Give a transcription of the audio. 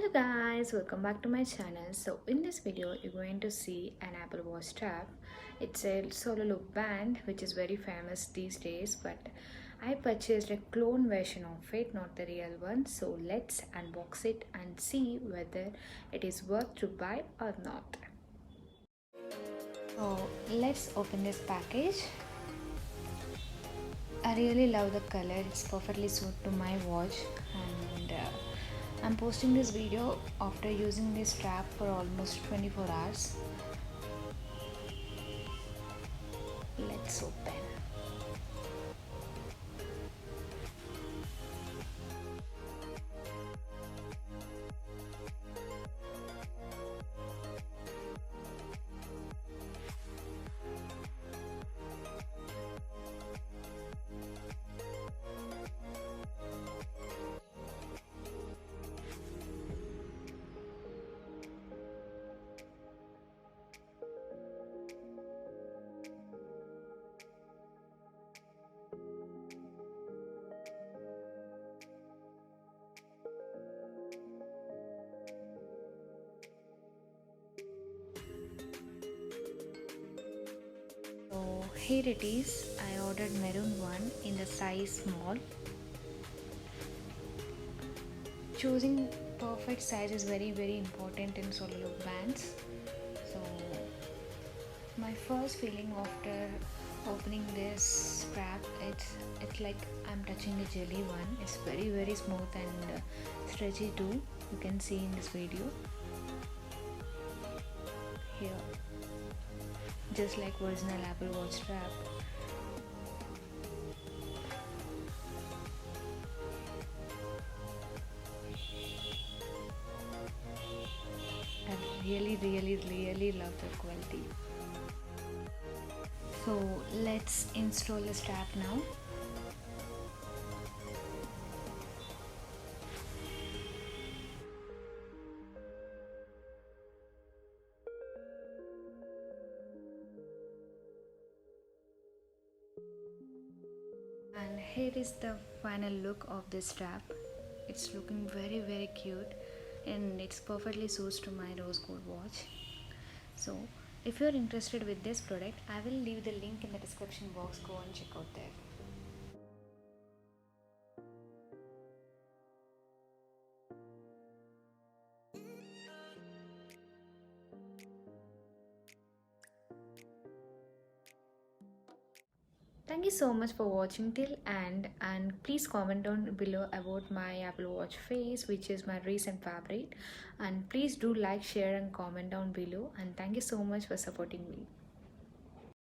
Hello guys, welcome back to my channel. So in this video you're going to see an Apple Watch strap. It's a solo loop band which is very famous these days, but I purchased a clone version of it, not the real one. So let's unbox it and see whether it is worth to buy or not. So let's open this package. I really love the color, it's perfectly suited to my watch, and I'm posting this video after using this strap for almost 24 hours. Let's open. So here it is. I ordered maroon one in the size small. Choosing perfect size is very important in solo loop bands. So my first feeling after opening this strap, it's like I'm touching a jelly one. It's very smooth and stretchy too. You can see in this video here, just like original Apple Watch strap. I really love the quality. So let's install the strap now. And here is the final look of this strap. It's looking very cute, and it's perfectly suits to my rose gold watch. So if you're interested with this product, I will leave the link in the description box. Go and check out there. Thank you so much for watching till end, and please comment down below about my Apple Watch face, which is my recent favorite, and please do like, share and comment down below, and thank you so much for supporting me.